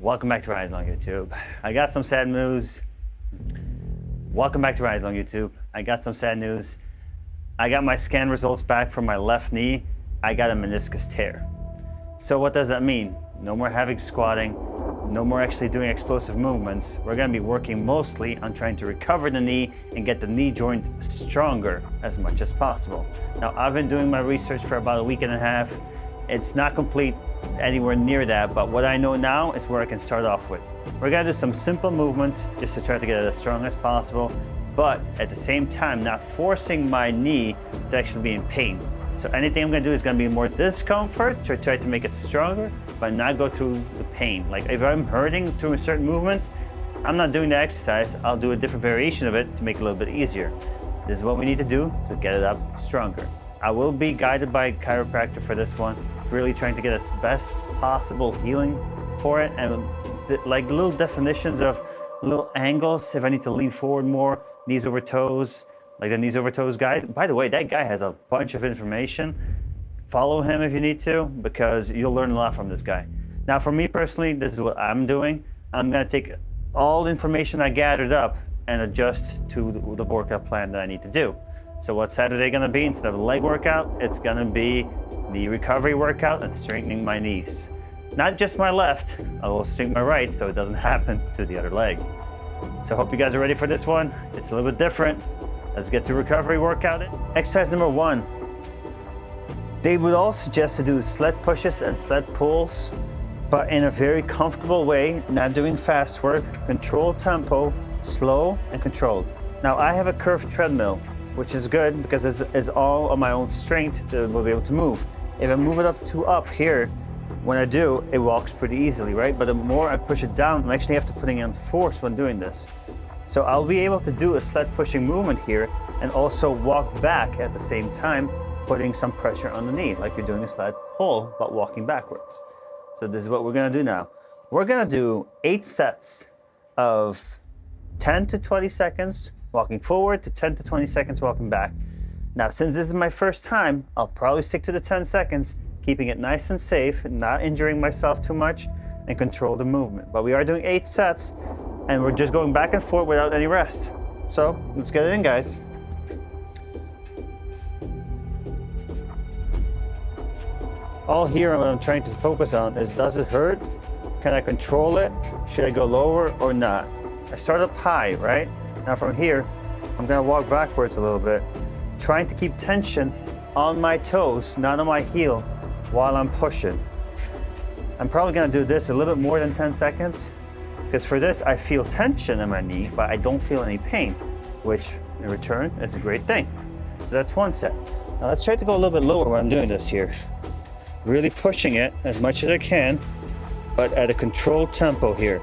Welcome back to Rise Long YouTube. I got some sad news. Welcome back to Rise Long YouTube. I got some sad news. I got my scan results back from my left knee. I got a meniscus tear. So what does that mean? No more heavy squatting, no more actually doing explosive movements. We're gonna be working mostly on trying to recover the knee and get the knee joint stronger as much as possible. Now, I've been doing my research for about a week and a half. It's not complete anywhere near that, but what I know now is where I can start off with. We're gonna do some simple movements just to try to get it as strong as possible, but at the same time, not forcing my knee to actually be in pain. So anything I'm gonna do is gonna be more discomfort to try to make it stronger, but not go through the pain. Like if I'm hurting through a certain movement, I'm not doing the exercise, I'll do a different variation of it to make it a little bit easier. This is what we need to do to get it up stronger. I will be guided by a chiropractor for this one, really trying to get as best possible healing for it, and like little definitions of little angles, if I need to lean forward more, knees over toes, like the knees over toes guy. By the way, that guy has a bunch of information. Follow him if you need to, because you'll learn a lot from this guy. Now for me personally, this is what I'm doing. I'm gonna take all the information I gathered up and adjust to the workout plan that I need to do. So what's Saturday gonna be? Instead of a leg workout, it's gonna be the recovery workout and strengthening my knees. Not just my left, I will strengthen my right so it doesn't happen to the other leg. So I hope you guys are ready for this one. It's a little bit different. Let's get to recovery workout. Exercise number 1. They would all suggest to do sled pushes and sled pulls, but in a very comfortable way, not doing fast work, controlled tempo, slow and controlled. Now I have a curved treadmill, which is good because it's all on my own strength to be able to move. If I move it up here, when I do, it walks pretty easily, right? But the more I push it down, I'm actually have to putting in force when doing this. So I'll be able to do a sled pushing movement here and also walk back at the same time, putting some pressure on the knee, like you're doing a sled pull, but walking backwards. So this is what we're gonna do now. We're gonna do 8 sets of 10 to 20 seconds walking forward to 10 to 20 seconds walking back. Now, since this is my first time, I'll probably stick to the 10 seconds, keeping it nice and safe, not injuring myself too much, and control the movement. But we are doing 8 sets, and we're just going back and forth without any rest. So let's get it in, guys. All here what I'm trying to focus on is, does it hurt? Can I control it? Should I go lower or not? I start up high, right? Now from here, I'm gonna walk backwards a little bit, trying to keep tension on my toes, not on my heel, while I'm pushing. I'm probably gonna do this a little bit more than 10 seconds, because for this, I feel tension in my knee, but I don't feel any pain, which in return is a great thing. So that's 1 set. Now let's try to go a little bit lower when I'm doing this here. Really pushing it as much as I can, but at a controlled tempo here.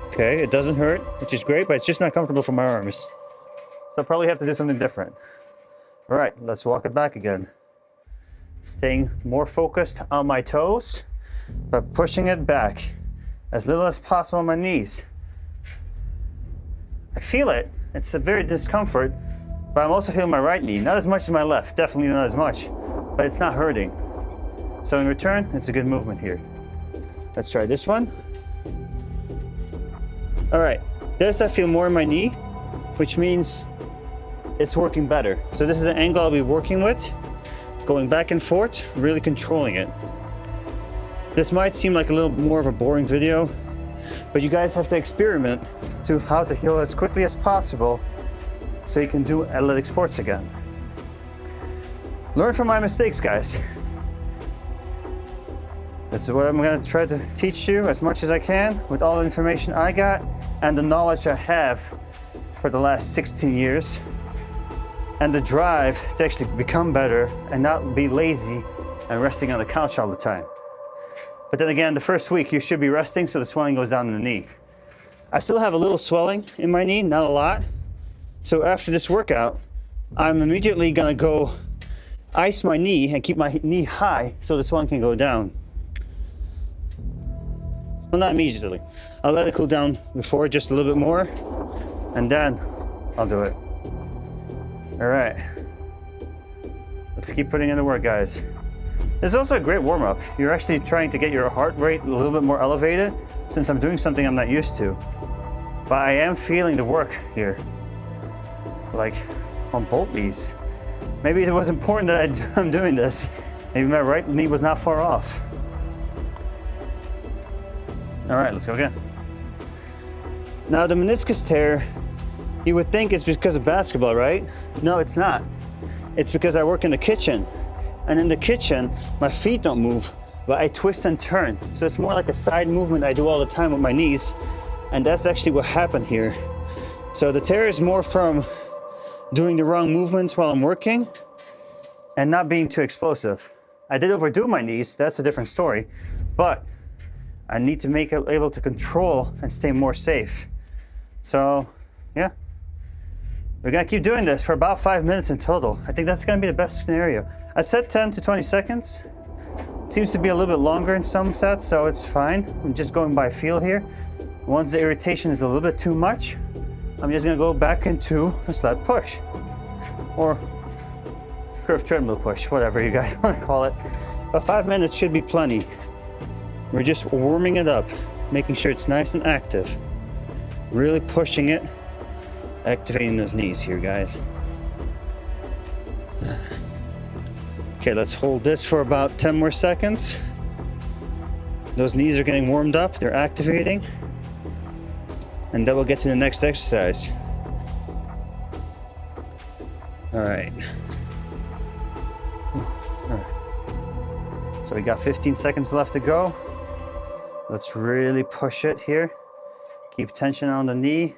Okay, it doesn't hurt, which is great, but it's just not comfortable for my arms. So I'll probably have to do something different. All right, let's walk it back again. Staying more focused on my toes, but pushing it back as little as possible on my knees. I feel it, it's a very discomfort, but I'm also feeling my right knee, not as much as my left, definitely not as much, but it's not hurting. So in return, it's a good movement here. Let's try this one. All right, this I feel more in my knee, which means it's working better. So this is the angle I'll be working with, going back and forth, really controlling it. This might seem like a little more of a boring video, but you guys have to experiment to how to heal as quickly as possible so you can do athletic sports again. Learn from my mistakes, guys. This is what I'm gonna try to teach you as much as I can with all the information I got and the knowledge I have for the last 16 years and the drive to actually become better and not be lazy and resting on the couch all the time. But then again, the first week you should be resting so the swelling goes down in the knee. I still have a little swelling in my knee, not a lot. So after this workout, I'm immediately gonna go ice my knee and keep my knee high so the swelling can go down. Well, not immediately. I'll let it cool down before just a little bit more, and then I'll do it. All right. Let's keep putting in the work, guys. This is also a great warm-up. You're actually trying to get your heart rate a little bit more elevated since I'm doing something I'm not used to. But I am feeling the work here, like on both knees. Maybe it was important that I'm doing this. Maybe my right knee was not far off. All right, let's go again. Now the meniscus tear, you would think it's because of basketball, right? No, it's not. It's because I work in the kitchen. And in the kitchen, my feet don't move, but I twist and turn. So it's more like a side movement I do all the time with my knees. And that's actually what happened here. So the tear is more from doing the wrong movements while I'm working and not being too explosive. I did overdo my knees, that's a different story, but I need to make it able to control and stay more safe. So yeah, we're gonna keep doing this for about 5 minutes in total. I think that's gonna be the best scenario. I said 10 to 20 seconds. It seems to be a little bit longer in some sets, so it's fine. I'm just going by feel here. Once the irritation is a little bit too much, I'm just gonna go back into a sled push or curved treadmill push, whatever you guys wanna call it. But 5 minutes should be plenty. We're just warming it up, making sure it's nice and active. Really pushing it, activating those knees here, guys. Okay, let's hold this for about 10 more seconds. Those knees are getting warmed up, they're activating. And then we'll get to the next exercise. All right. So we got 15 seconds left to go. Let's really push it here. Keep tension on the knee,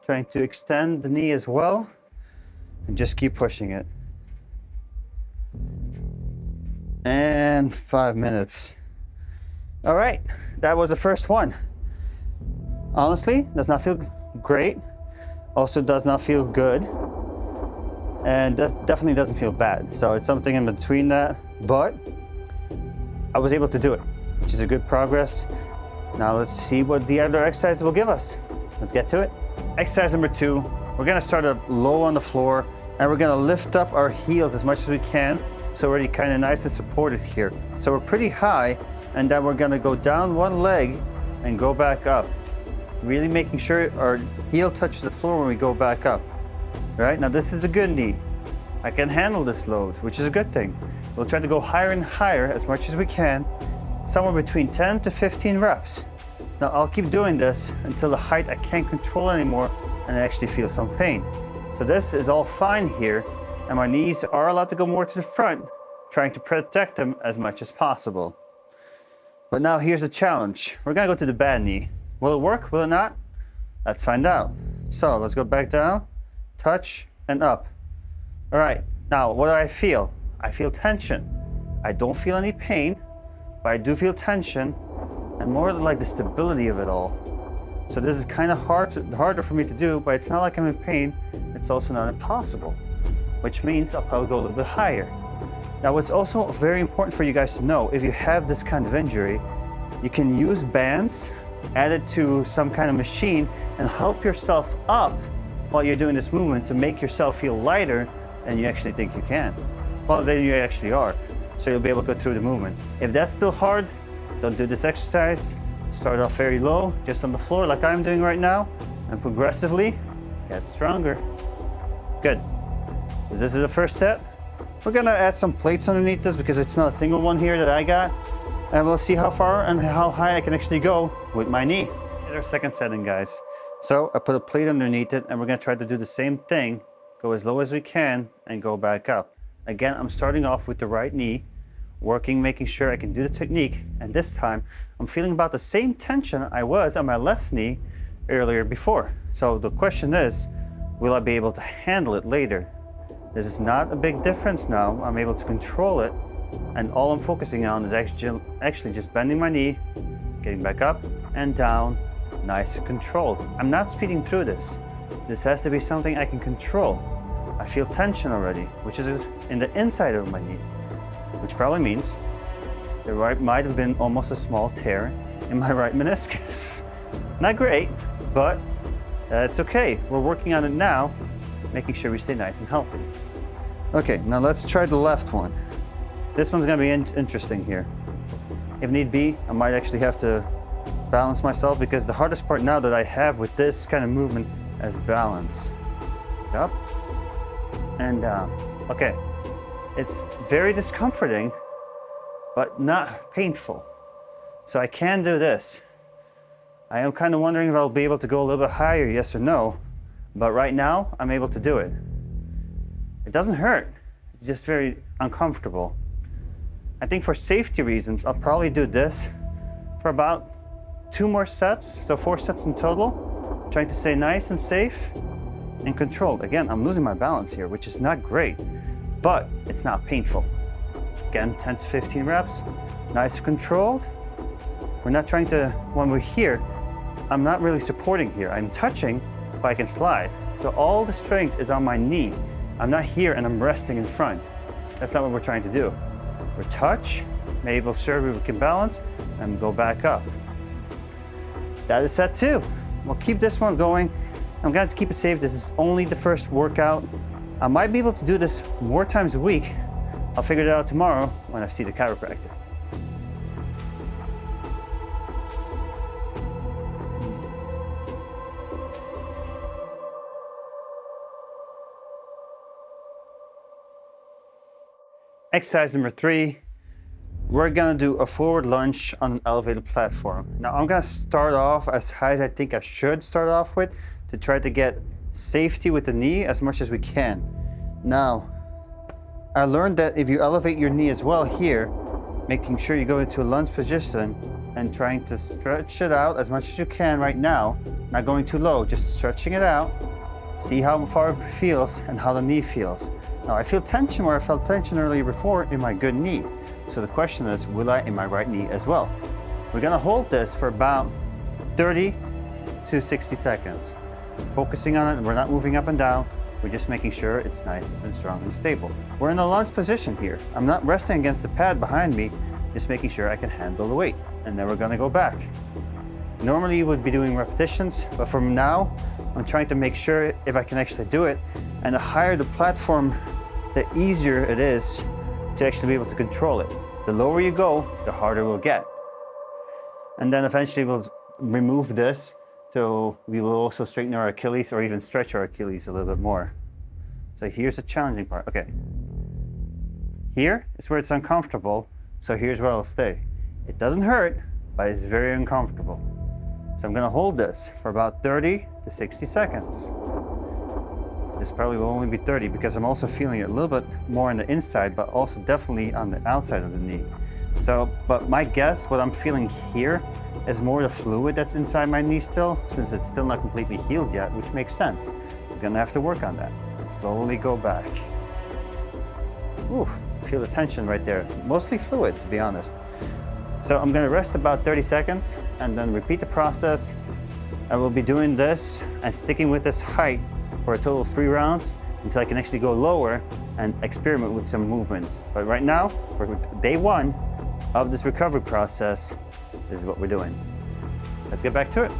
trying to extend the knee as well, and just keep pushing it. And 5 minutes. All right, that was the first one. Honestly, does not feel great. Also does not feel good. And definitely doesn't feel bad. So it's something in between that, but I was able to do it, which is a good progress. Now let's see what the other exercises will give us. Let's get to it. Exercise number 2, we're gonna start up low on the floor and we're gonna lift up our heels as much as we can so we're already kind of nice and supported here. So we're pretty high, and then we're gonna go down one leg and go back up. Really making sure our heel touches the floor when we go back up. Right, now this is the good knee. I can handle this load, which is a good thing. We'll try to go higher and higher as much as we can, somewhere between 10 to 15 reps. Now I'll keep doing this until the height I can't control anymore and I actually feel some pain. So this is all fine here, and my knees are allowed to go more to the front, trying to protect them as much as possible. But now here's the challenge. We're gonna go to the bad knee. Will it work? Will it not? Let's find out. So let's go back down, touch, and up. All right, now what do I feel? I feel tension. I don't feel any pain, but I do feel tension and more like the stability of it all. So this is kind of harder for me to do, but it's not like I'm in pain. It's also not impossible, which means I'll probably go a little bit higher. Now, what's also very important for you guys to know, if you have this kind of injury, you can use bands, add it to some kind of machine, and help yourself up while you're doing this movement to make yourself feel lighter than you actually think you can. Well, then you actually are. So you'll be able to go through the movement. If that's still hard, don't do this exercise. Start off very low, just on the floor like I'm doing right now, and progressively get stronger. Good. This is the first set. We're gonna add some plates underneath this because it's not a single one here that I got. And we'll see how far and how high I can actually go with my knee. Get our second setting, guys. So I put a plate underneath it and we're gonna try to do the same thing. Go as low as we can and go back up. Again, I'm starting off with the right knee, working, making sure I can do the technique. And this time, I'm feeling about the same tension I was on my left knee earlier before. So the question is, will I be able to handle it later? This is not a big difference now. I'm able to control it. And all I'm focusing on is actually just bending my knee, getting back up and down, nice and controlled. I'm not speeding through this. This has to be something I can control. I feel tension already, which is in the inside of my knee, which probably means there might have been almost a small tear in my right meniscus. Not great, but it's okay. We're working on it now, making sure we stay nice and healthy. Okay, now let's try the left one. This one's gonna be interesting here. If need be, I might actually have to balance myself, because the hardest part now that I have with this kind of movement is balance. Up and down. Okay, it's very discomforting, but not painful. So I can do this. I am kind of wondering if I'll be able to go a little bit higher, yes or no, but right now I'm able to do it. It doesn't hurt, it's just very uncomfortable. I think for safety reasons, I'll probably do this for about 2 more sets, so 4 sets in total, trying to stay nice and safe and controlled. Again, I'm losing my balance here, which is not great, but it's not painful. Again, 10 to 15 reps, nice and controlled. We're not trying to, when we're here, I'm not really supporting here. I'm touching, but I can slide. So all the strength is on my knee. I'm not here and I'm resting in front. That's not what we're trying to do. We touch, maybe sure we can balance, and go back up. That is set 2. We'll keep this one going. I'm going to keep it safe. This is only the first workout. I might be able to do this more times a week. I'll figure it out tomorrow when I see the chiropractor. Exercise number 3, we're gonna do a forward lunge on an elevated platform. Now I'm gonna start off as high as I think I should start off with to try to get safety with the knee as much as we can. Now, I learned that if you elevate your knee as well here, making sure you go into a lunge position and trying to stretch it out as much as you can right now, not going too low, just stretching it out, see how far it feels and how the knee feels. Now I feel tension where I felt tension earlier before in my good knee. So the question is, will I in my right knee as well? We're gonna hold this for about 30 to 60 seconds. Focusing on it, and we're not moving up and down. We're just making sure it's nice and strong and stable. We're in a lunge position here. I'm not resting against the pad behind me, just making sure I can handle the weight. And then we're gonna go back. Normally you would be doing repetitions, but from now, I'm trying to make sure if I can actually do it. And the higher the platform, the easier it is to actually be able to control it. The lower you go, the harder it will get. And then eventually we'll remove this, so we will also straighten our Achilles or even stretch our Achilles a little bit more. So here's the challenging part. Okay. Here is where it's uncomfortable, so here's where I'll stay. It doesn't hurt, but it's very uncomfortable. So I'm gonna hold this for about 30 to 60 seconds. This probably will only be 30 because I'm also feeling it a little bit more on the inside, but also definitely on the outside of the knee. So, but my guess, what I'm feeling here is more the fluid that's inside my knee still, since it's still not completely healed yet, which makes sense. I'm gonna have to work on that. Slowly go back. Ooh, feel the tension right there. Mostly fluid, to be honest. So I'm gonna rest about 30 seconds and then repeat the process. I will be doing this and sticking with this height for a total of 3 rounds until I can actually go lower and experiment with some movement. But right now, for day 1 of this recovery process, this is what we're doing. Let's get back to it.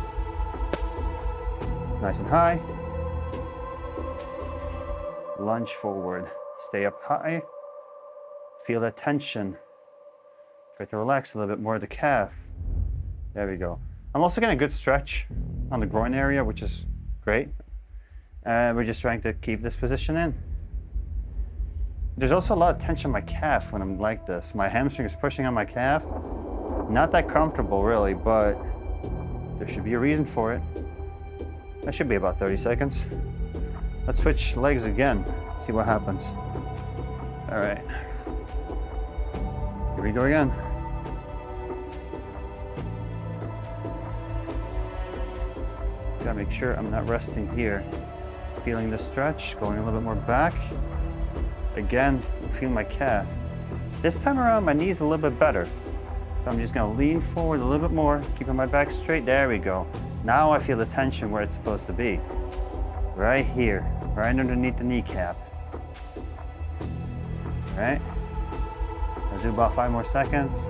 Nice and high. Lunge forward. Stay up high. Feel that tension. Try to relax a little bit more of the calf. There we go. I'm also getting a good stretch on the groin area, which is great. We're just trying to keep this position in. There's also a lot of tension in my calf when I'm like this. My hamstring is pushing on my calf. Not that comfortable really, but there should be a reason for it. That should be about 30 seconds. Let's switch legs again, see what happens. All right, here we go again. Gotta make sure I'm not resting here. Feeling the stretch, going a little bit more back. Again, I'm feeling my calf. This time around, my knee's a little bit better. So I'm just gonna lean forward a little bit more, keeping my back straight. There we go. Now I feel the tension where it's supposed to be. Right here, right underneath the kneecap. All right, let's do about 5 more seconds.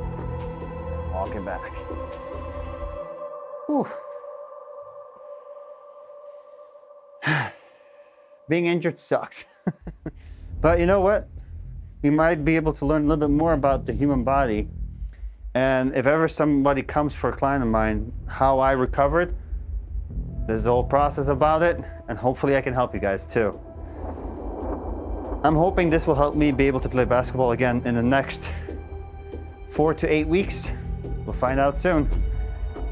Walk it back. Whew. Being injured sucks. But you know what? we might be able to learn a little bit more about the human body. And if ever somebody comes for a client of mine, how I recovered, there's a whole process about it, and hopefully I can help you guys too. I'm hoping this will help me be able to play basketball again in the next 4 to 8 weeks. We'll find out soon.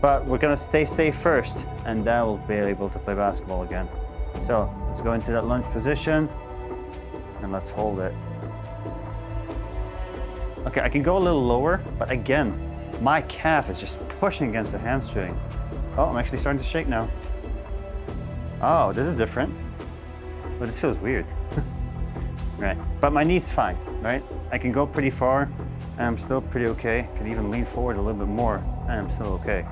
But we're gonna stay safe first, and then we'll be able to play basketball again. So let's go into that lunge position, and let's hold it. Okay, I can go a little lower, but again, my calf is just pushing against the hamstring. Oh, I'm actually starting to shake now. Oh, this is different. But this feels weird. Right, but my knee's fine, right? I can go pretty far, and I'm still pretty okay. Can even lean forward a little bit more, and I'm still okay.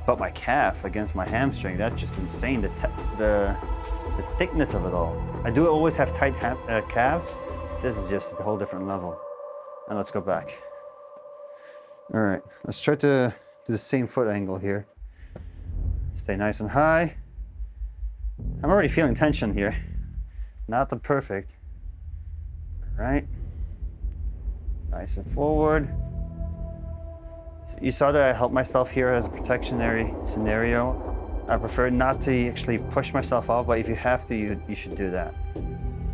But my calf against my hamstring, that's just insane, the thickness of it all. I do always have tight calves. This is just a whole different level. And let's go back. All right, let's try to do the same foot angle here. Stay nice and high. I'm already feeling tension here. Not the perfect. All right. Nice and forward. So you saw that I helped myself here as a protectionary scenario. I prefer not to actually push myself off, but if you have to, you should do that.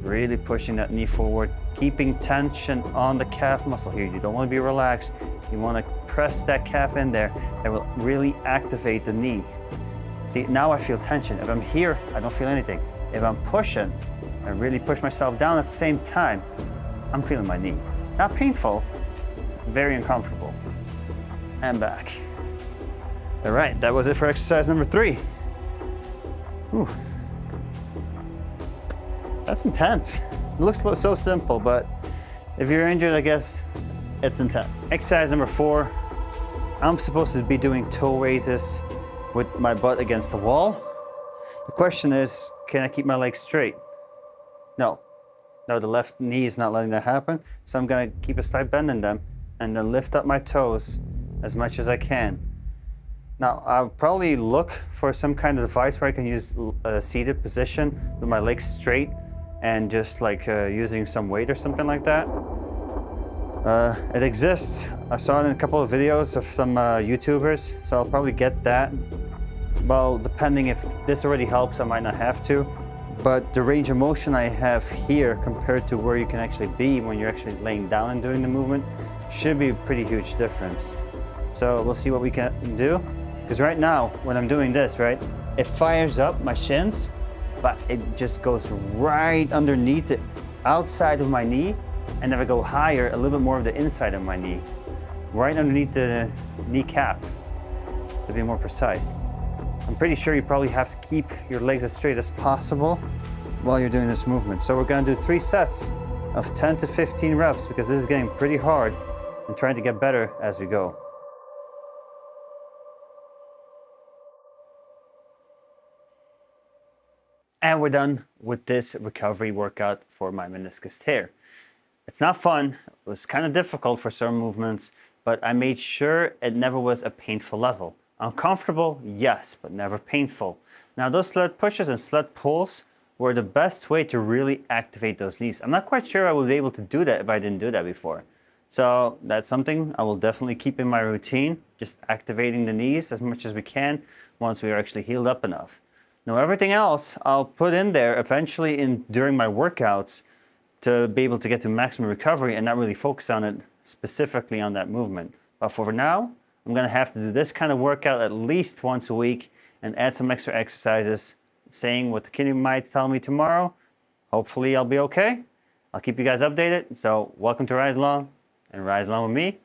Really pushing that knee forward, keeping tension on the calf muscle here. You don't want to be relaxed. You want to press that calf in there. That will really activate the knee. See, now I feel tension. If I'm here, I don't feel anything. If I'm pushing, I really push myself down at the same time, I'm feeling my knee. Not painful, very uncomfortable. And back. All right, that was it for exercise number 3. Whew. That's intense. It looks so simple, but if you're injured, I guess it's intense. Exercise number 4, I'm supposed to be doing toe raises with my butt against the wall. The question is, can I keep my legs straight? No, the left knee is not letting that happen. So I'm gonna keep a slight bend in them and then lift up my toes as much as I can. Now, I'll probably look for some kind of device where I can use a seated position with my legs straight and just like using some weight or something like that. It exists. I saw it in a couple of videos of some YouTubers, so I'll probably get that. Well, depending if this already helps, I might not have to. But the range of motion I have here compared to where you can actually be when you're actually laying down and doing the movement should be a pretty huge difference. So we'll see what we can do. Because right now, when I'm doing this, right, it fires up my shins, but it just goes right underneath the outside of my knee, and if I go higher, a little bit more of the inside of my knee, right underneath the kneecap, to be more precise. I'm pretty sure you probably have to keep your legs as straight as possible while you're doing this movement. So we're gonna do 3 sets of 10 to 15 reps because this is getting pretty hard and trying to get better as we go. And we're done with this recovery workout for my meniscus tear. It's not fun. It was kind of difficult for some movements, but I made sure it never was a painful level. Uncomfortable, yes, but never painful. Now those sled pushes and sled pulls were the best way to really activate those knees. I'm not quite sure I would be able to do that if I didn't do that before. So that's something I will definitely keep in my routine, just activating the knees as much as we can once we are actually healed up enough. Now everything else I'll put in there eventually during my workouts to be able to get to maximum recovery and not really focus on it specifically on that movement. But for now, I'm gonna have to do this kind of workout at least once a week and add some extra exercises, saying what the kidney might tell me tomorrow. Hopefully I'll be okay. I'll keep you guys updated. So welcome to Rise Along, and rise along with me.